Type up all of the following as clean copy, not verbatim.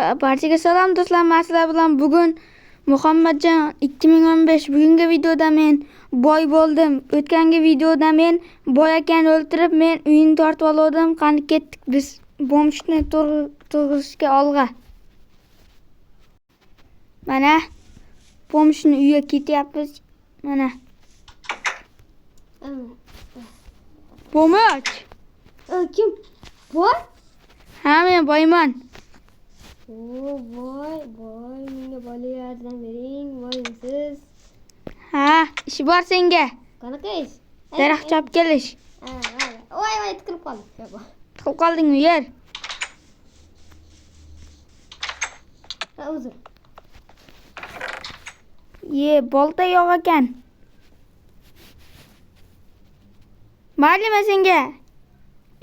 Barchaga salom do'stlar, men sizlar bilan bugun Muhammadjon 2015 bugungi videoda men boy bo'ldim. O'tgangi videoda men boy akani o'ltirib, men uyini tortib oldim. Qani ketdik biz bomshni to'g'risga olg'a. Mana bomshni uyiga ketyapmiz. Mana. Bomach. Kim? Boy? Ha, men boyman. Boy, menga bola yordam bering, boysiz. Ha, ishi bor senga. Qanaqa ish? Daraxt chopib kelish. Voy, tiqilib qoldim. Tiqilib qoldingmi, yer? Uzr. Bolta yo'q ekan. Mayli, men senga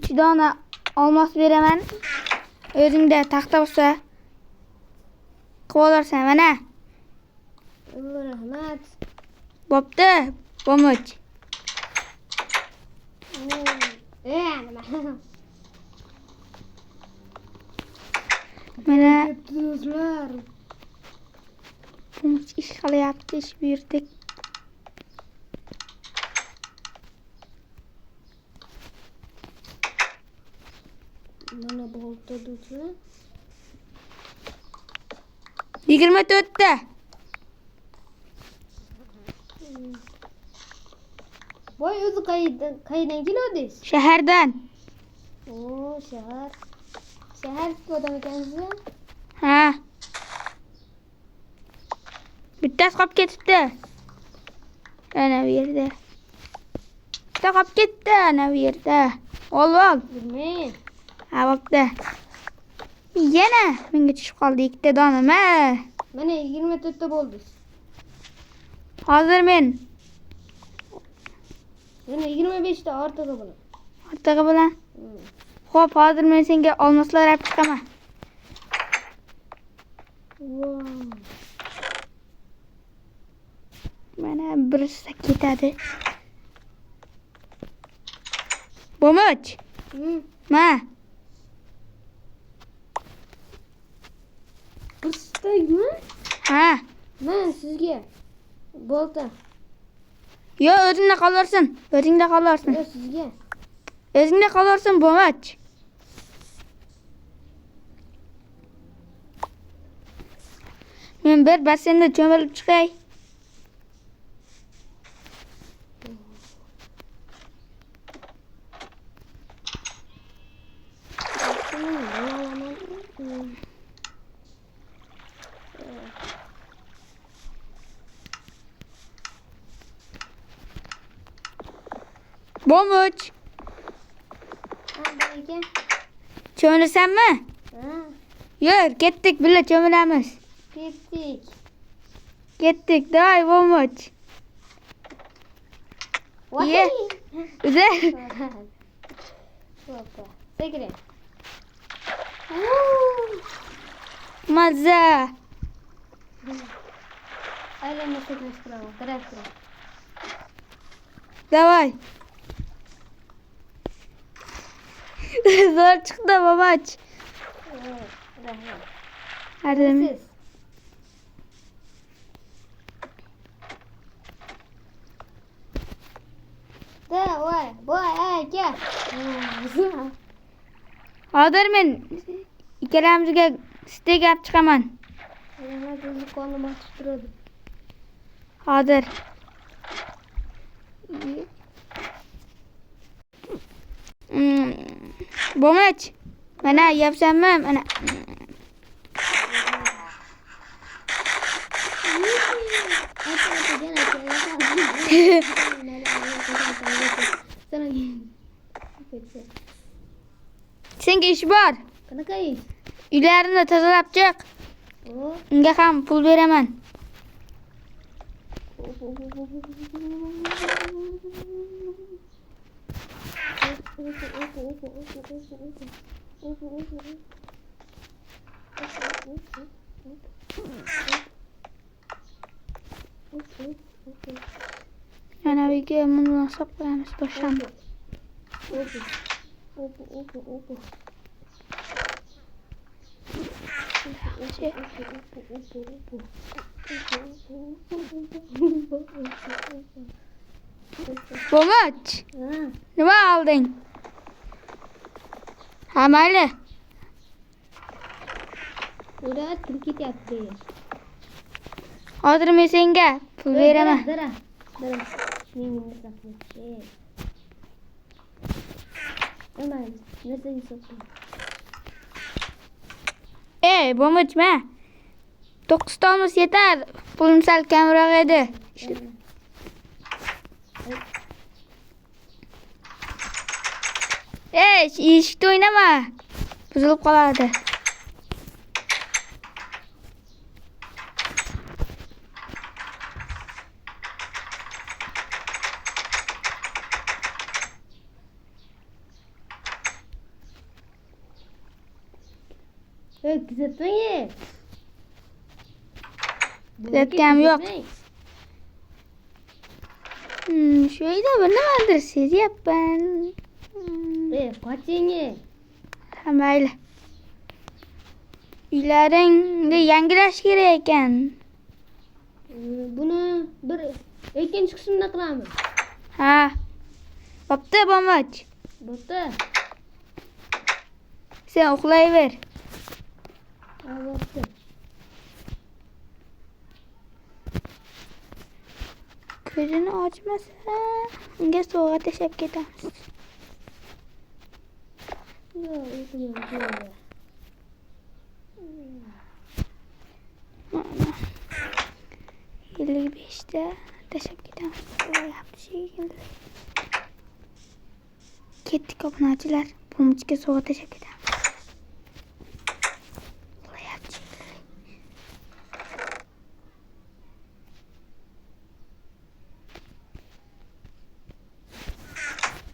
3 dona olmos beraman. O'zingda taxta bo'lsa qilib olarsan, mana. Rahmat. Bo'pti, Bomach. Nima? Mana do'stlar. Bomach ish qilyapti, ish buyurdik. Mana bolta do'stlar. 24 ta. Voy, o'zi qayerdan keldingiz? Shahardan. Shahar. Shahar odam ekansiz? Ha. Bittasi qolib ketibdi. Ana bu yerda. Bitta qolib ketdi, ana bu yerda. Ol. Bilmayman. Ha, bo'pti. Yana menga tushib qoldi 2 ta donama. Mana 24 ta bo'ldi. Hozir men Yana 25 ta ortig'i bilan. ortig'i bilan. Xo'p, hozir men senga olmoslar olib chiqaman. Mana birisi ketadi. Bomach. Ma. Birdagmi? Ha. Men sizga bolta. Yo, o'zingda qolarsan. O'zingda qolarsan. Yo, sizga. O'zingda qolarsan, Bomach. Men bir basseynda cho'milib chiqay. Bomach. Aka. Cho'milasanmi? Yur, ketdik, birga cho'milamiz. Ketdik, davay, Bomach. Ye. Uzr. Sekre. Mazza. Aylanma sekrashtiramo, qarashtir. Davay. Zo'r chiqdi, Bomach. Rahmat. Hadi. Voy, aka. Hozir men ikkalamizga steak olib chiqaman. Rahmat, o'zi qonni bosib turadi. Hozir. Bomach. Mana yapsanmi? Mana. Senga ish bor. Qanaqa ish? Uylarini tozalab chiq. Unga ham pul beraman. Yana uyga munosib qo'yamiz boshlandi. Opa. Şey. Bomaç. Ha, Nima aldın? Ha mayli. ular kim ketyapti? Hozir men senga pul beraman. Dara. Menga saqlash. Aman, narsaga sotdim. Bomaç ma. 9 ta olmasa yetar. Pulim sal kamroq edi. Eshikda o'ynama. Buzilib qoladi. Kuzatmang. Kuzatganim yo'q. Shu yerda bir nimadir sezyapman. Qoching. Ha mayli. Uylaringni yangilash kerak ekan. Buni bir ikkinchi qismda qilamiz. Ha. Bo'pti, Bomaç. Bo'pti. Sen uxlayver. Ha, bo'pti. Ko'zini ochmasa, unga sovg'a tashlab ketamiz. Yo'q, uyqum keldi. Mana 55 ta tashlab ketamiz. Bo'lyapti shekilli. Ketdik obunachilar. Bomaçga sovg'a tashlab ketamiz. Bo'lyapti shekilli.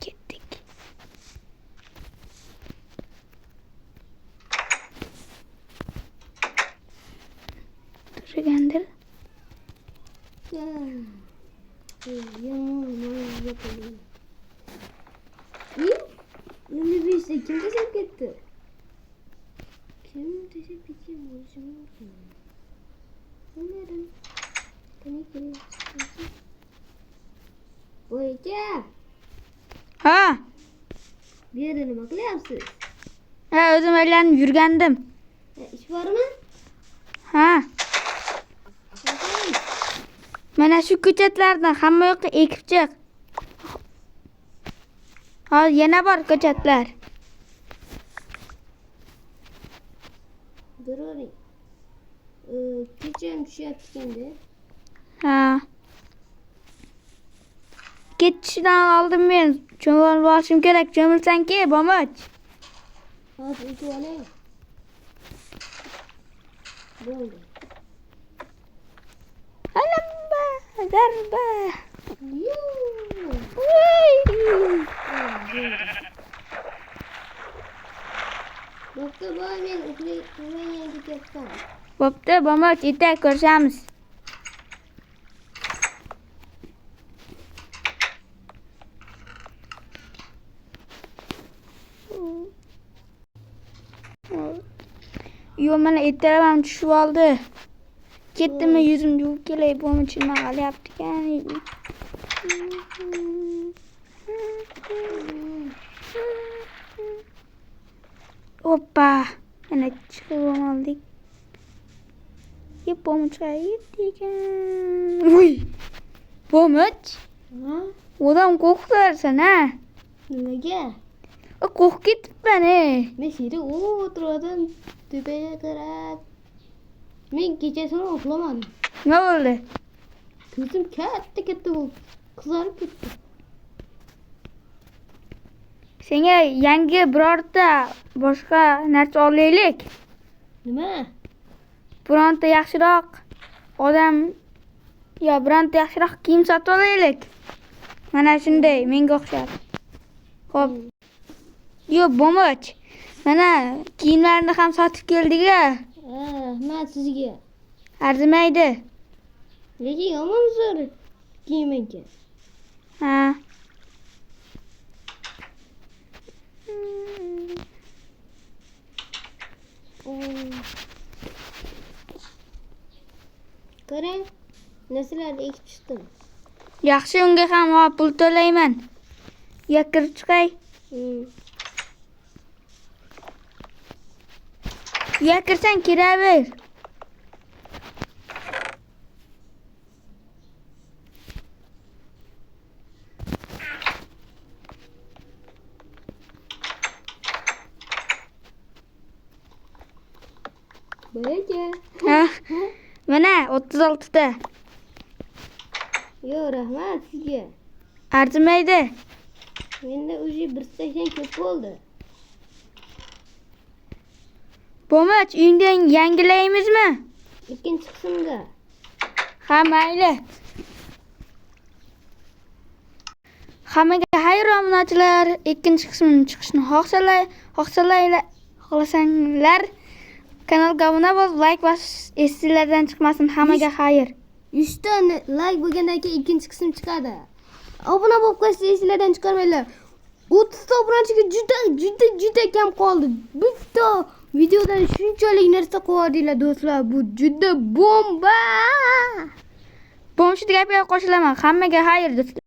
Ketdik. Turgandir. Nima bilsa kim tashlab ketdi? Kim tashlab ketgan bo'lishi mumkin? Bilmadim. Qani keling. Bo'yka, Ha. bu yerda nima qilyapsiz? Ha, o'zim aylanib yurgandim. Ish bormi? Ha. Mana shu ko'chatlardan hamma yoqqa ekib chiq. Hozir yana bor ko'chatlar. Dururing. Kecham tushyapti endi. Ha. Ketishdan oldin men cho'milib olishim kerak. Cho'milsan-ki, Bomaç. Hozir o'tib olay. Bo'ldi. Alamba, zarba. Yoo. Voy. Bo'pti, boy, men uxlayman ketyapman. Bo'pti, Bomaç, erta ko'rishamiz. Yo, mana ertalab tushib oldi. Ketdimi yuzimni yuvib kelay, Bomaç nima qilyapti ekan? Hoppa, yana chiqib oldik. Bomaç qayerda ekan? Voy. Bomaç, Ha? odam qo'rqtirsan, ha? Nimaga? Qo'rqib ketibman, Men shu yerda o'tirdim, tepaga qarab. Men kechasini uxlamadim. Nima bo'ldi? Ko'zim katta bo'ldi. Qizarib ketdi. Senga yangi birorta boshqa narsa olaylik. Nima? Bironta yaxshiroq odam yo bironta yaxshiroq kiyim sotib olaylik. Mana shunday menga o'xshab. Xo'p. Yo, Bomaç. Mana kiyimlarni ham sotib keldik-a. Rahmat sizga. Arzimaydi. Lekin yomon zo'r kiyim ekan. Ha. Qarang, narsalarni ekib chiqdim. Yaxshi, unga ham pul to'layman. Kirib chiqay. Kirsang kiraver. Bo'yaka. Ha, mana 36 ta. Yo, rahmat sizga. Arzimaydi. Menda уже 180 ko'p bo'ldi. Bo'lmach, uyingdan yangilaymizmi? Ikkinchi qismda. Ha, mayli. Hammaga xayr obunachilar. Ikkinchi qismini chiqishni xohlasanglar kanalga obuna bo'lib, like bosish esingizdan chiqmasin. Hammaga xayr. 100 ta like bo'lgandan keyin ikkinchi qism chiqadi. Obuna bo'lib qo'yishni esingizdan chiqarmanglar. 30 ta obunachiga juda kam qoldi. Bitta videodan shunchalik narsa qilyapsizlar do'stlar. Bu juda bomba. Bo'lmishida gapga qo'shilaman. Hammaga xayr do'stlar.